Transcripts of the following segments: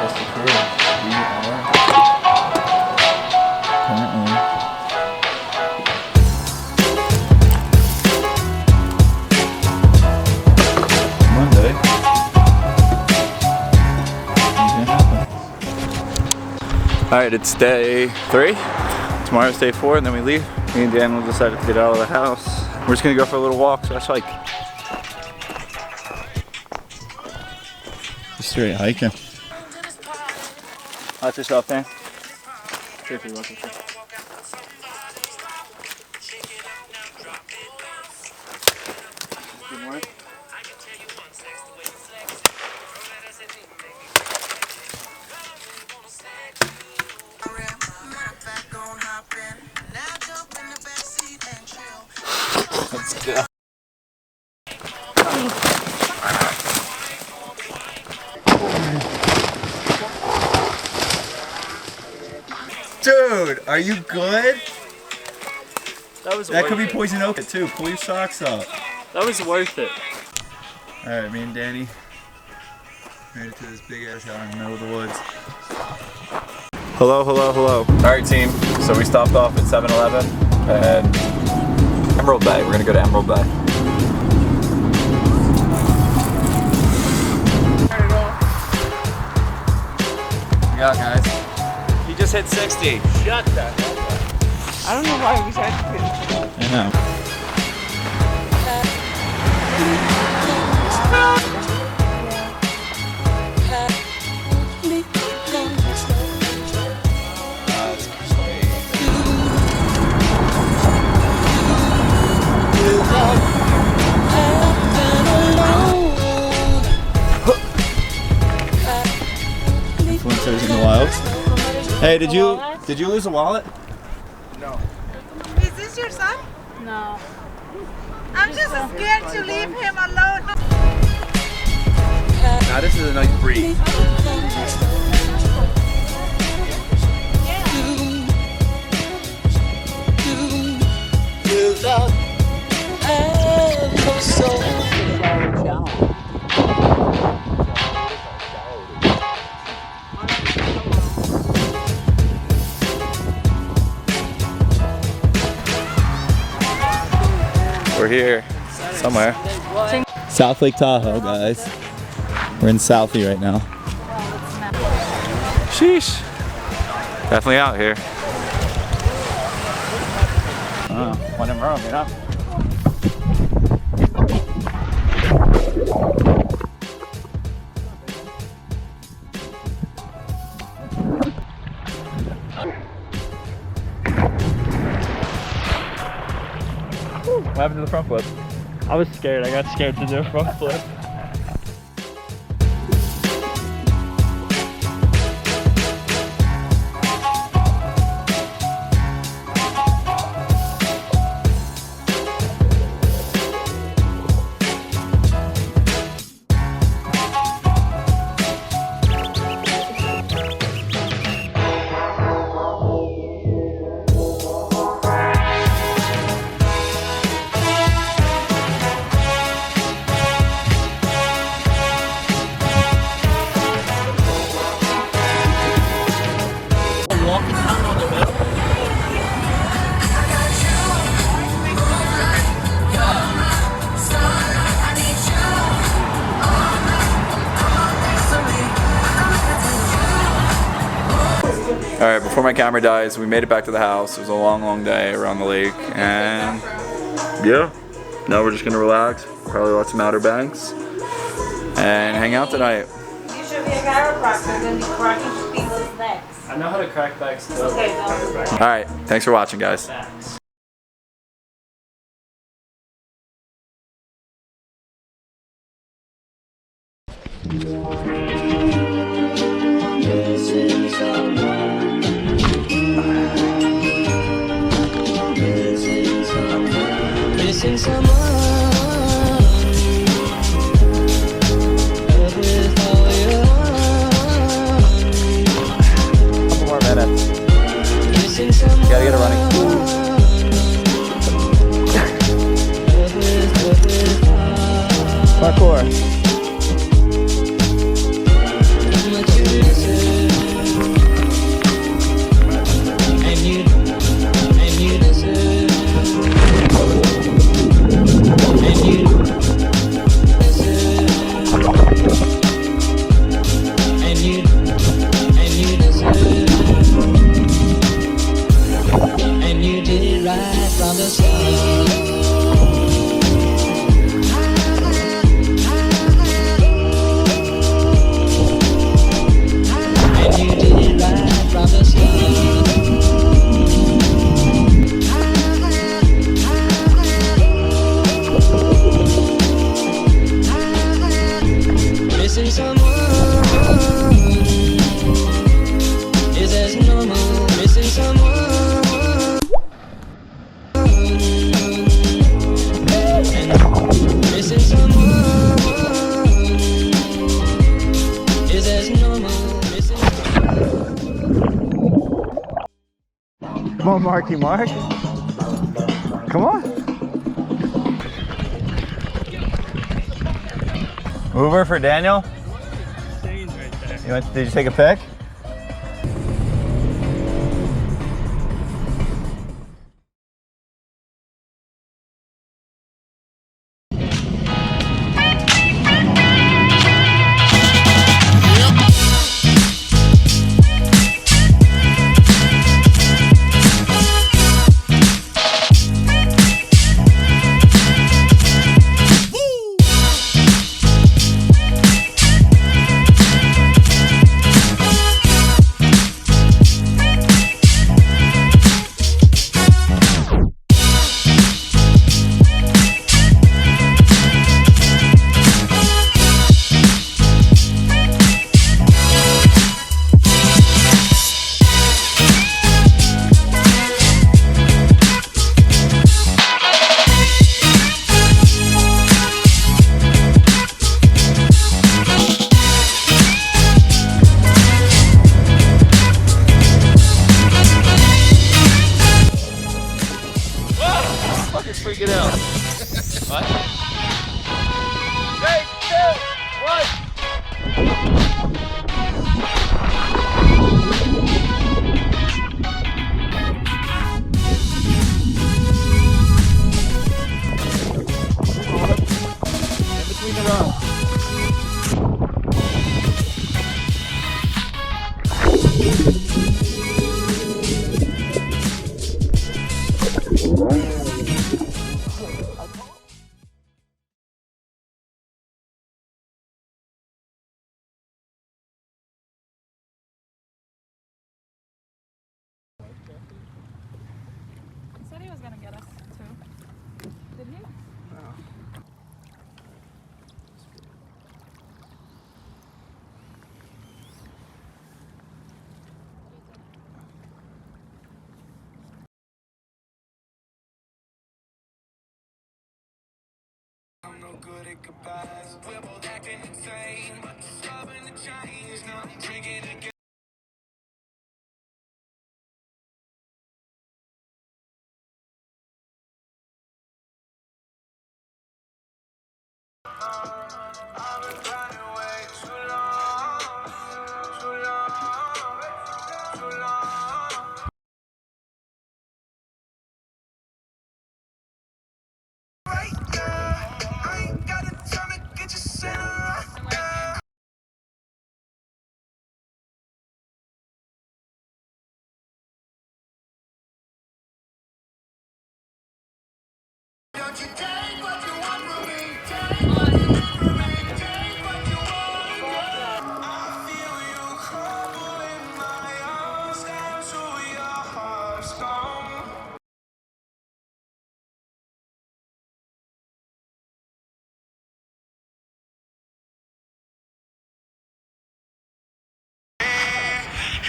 That's the crew. We are currently Monday. Alright, it's day 3. Tomorrow's day 4, and then we leave. Me and Daniel decided to get out of the house. We're just gonna go for a little walk, so that's hike. Just straight hiking. Watch yourself, Dan. Seriously, watch yourself. Good morning. Let's go. Dude, are you good? That could be poison oak too. Pull your socks up. That was worth it. Alright, me and Danny made it to this big ass house in the middle of the woods. Hello, hello, hello. Alright team, so we stopped off at 7-Eleven and Emerald Bay. We're gonna go to Emerald Bay. Yeah, guys. You just hit 60. Shut that. I don't know why we tried to finish. I know. Influencers in the wild. Hey, did you lose a wallet? No. Is this your son? No. I'm just scared to leave him alone. Now this is a nice breeze. We're here somewhere. South Lake Tahoe, guys. We're in Southie right now. Sheesh. Definitely out here. Oh, one in row, you know? What happened to the front flip? I was scared. I got scared to do a front flip. Alright, before my camera dies, we made it back to the house. It was a long, long day around the lake, and yeah, now we're just gonna relax, probably watch some Outer Banks, and hang out tonight. You should be a chiropractor, then be cracking people's necks. I know how to crack backs too. Okay, don't. Alright, thanks for watching, guys. Backs. Missing someone. Couple more minutes. Gotta get it running. Parkour. Come on, Marky Mark. Come on. Mover for Daniel. Did you take a pic? Freak it out. What? 3, 2, 1. In between the rows. He said he was gonna get us too. Didn't he? I'm no good at goodbyes. We're both acting insane, but stubborn to change. Now I'm drinking again. I've been running way too long, too long, too long. Right now, I ain't got the time to get you set right now. Don't you take what you want from me, take what you need from me, take what you want. I feel you crumble in my arms down to your heart's gone.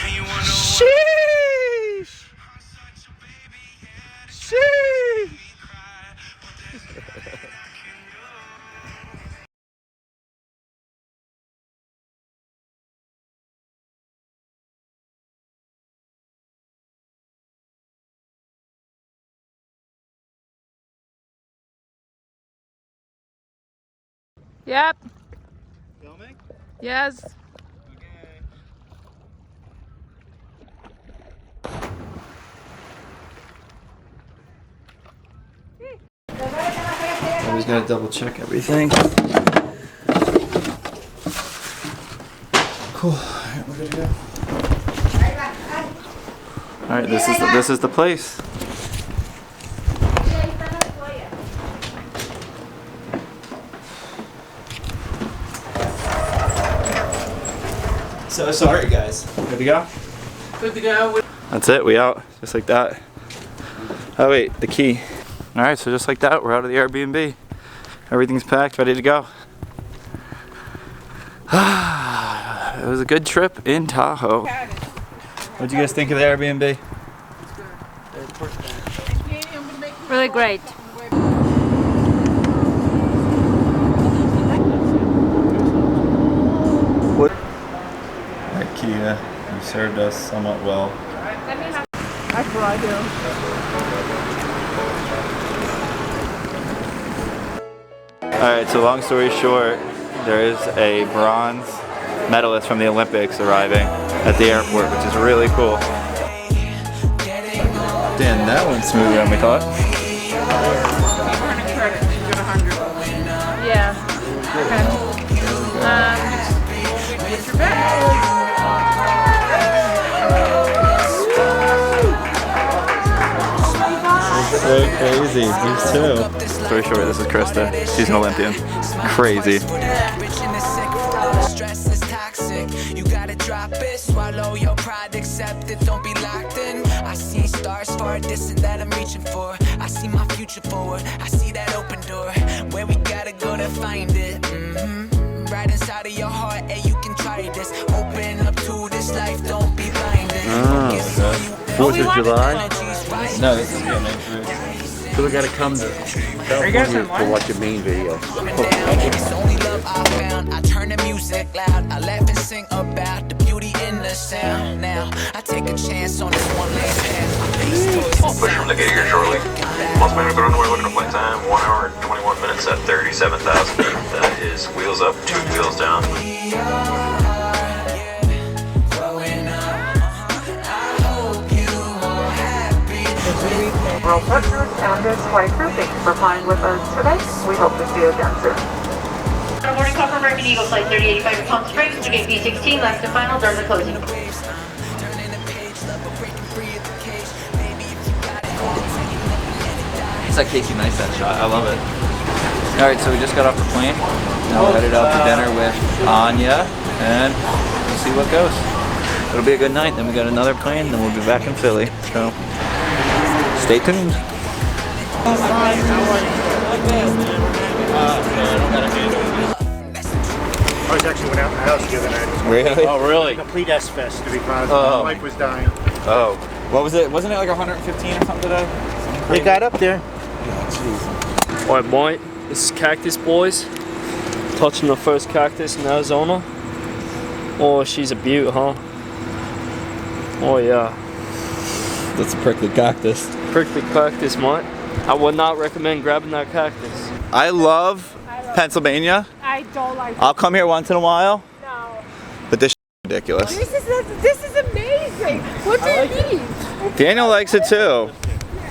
And you wanna know Sheesh! I'm such a baby, yeah, Sheesh! me cry, but there's nothing I can do. Yep. Filming? Yes. Okay. I just gotta double check everything. Cool. Alright, we're good to go. Alright, this is the place. So sorry guys. Good to go? Good to go. That's it, we out. Just like that. Oh wait, the key. Alright, so just like that, we're out of the Airbnb. Everything's packed, ready to go. It was a good trip in Tahoe. What'd you guys think of the Airbnb? Really great. Alright, Kia, you served us somewhat well. I fly down. Alright, so long story short, there is a bronze medalist from the Olympics arriving at the airport, which is really cool. Damn, that went smoother than we thought. Yeah. Okay. Get your bag. So crazy, these two. Story short, this is Krista. She's an Olympian. Crazy. Stress is toxic. You gotta drop it, swallow your pride, accept it, don't be locked in. I see stars far distant that I'm reaching for. I see my future forward. I see that open door where we gotta go to find it. Right inside of your heart, and you can try this. Open up to this life, don't be blinded. 4th of July? No, this is your main food. So we gotta come to California to watch your main video. It's only love I found. I turn the music loud. I laugh and sing about the beauty in the sound. Now I take a chance on this one last path. Push from the gate here shortly. Most men are on the way looking to flight time. 1 hour and 21 minutes at 37,000 feet. That is wheels up, 2 wheels down. World partners and this flight crew, thank you for flying with us today. We hope to see you again soon. Good morning, call for American Eagle Flight 3085 to Palm Springs to gate B16, last and final, doors are closing. It's like Casey Neistat shot. I love it. Alright, so we just got off the plane. Now we're headed out to dinner with Anya, and we'll see what goes. It'll be a good night. Then we got another plane, then we'll be back in Philly. So stay tuned. I was actually went out in the house the other night. Really? Oh, really? Complete S-Fest, to be honest. Oh. My wife was dying. Oh. What was it? Wasn't it like 115 or something today? They got up there. Alright, boy, this is Cactus Boys. Touching the first cactus in Arizona. Oh, she's a beaut, huh? Oh, yeah. That's a prickly cactus. Prickly cactus, mate. I would not recommend grabbing that cactus. I love Pennsylvania. I don't like I'll come here once in a while, No. but this is ridiculous. This is amazing. What do you mean? Daniel likes it too.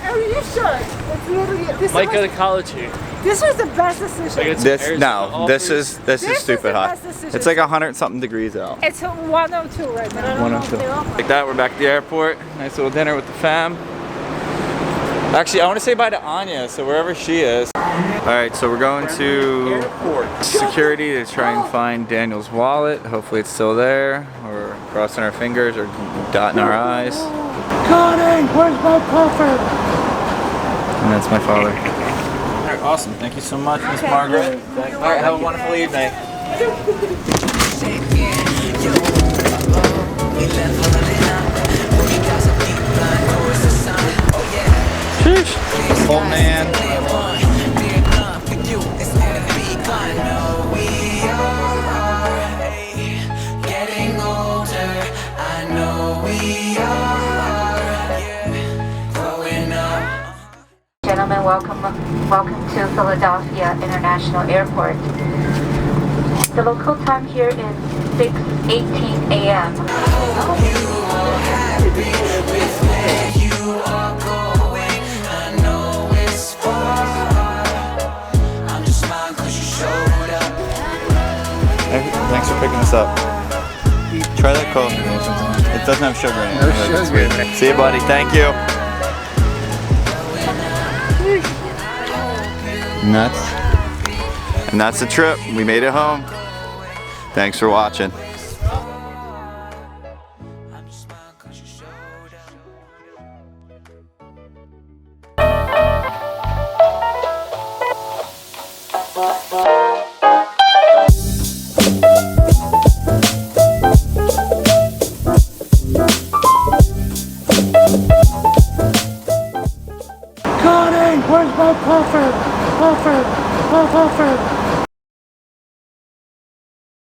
Are you sure? It's literally this. Might go to college here. This was the best decision. Like it's This is stupid the hot. best decision. It's like 100-something degrees out. It's 102 right now. 102. Like that, we're back at the airport. Nice little dinner with the fam. Actually, I want to say bye to Anya, so wherever she is. Alright, so we're going to security to try and find Daniel's wallet. Hopefully it's still there. We're crossing our fingers or dotting our I's. Connie, where's my puffer? And that's my father. Alright, awesome. Thank you so much, Miss Margaret. Alright, have a wonderful evening. Sheesh. Old man. Gentlemen, welcome to Philadelphia International Airport. The local time here is 6:18 a.m. Thanks for picking us up. Try that coffee. It doesn't have sugar in it. No sugar. See you, buddy. Thank you. And that's the trip. We made it home. Thanks for watching. Connie, where's my puffer? Puffer.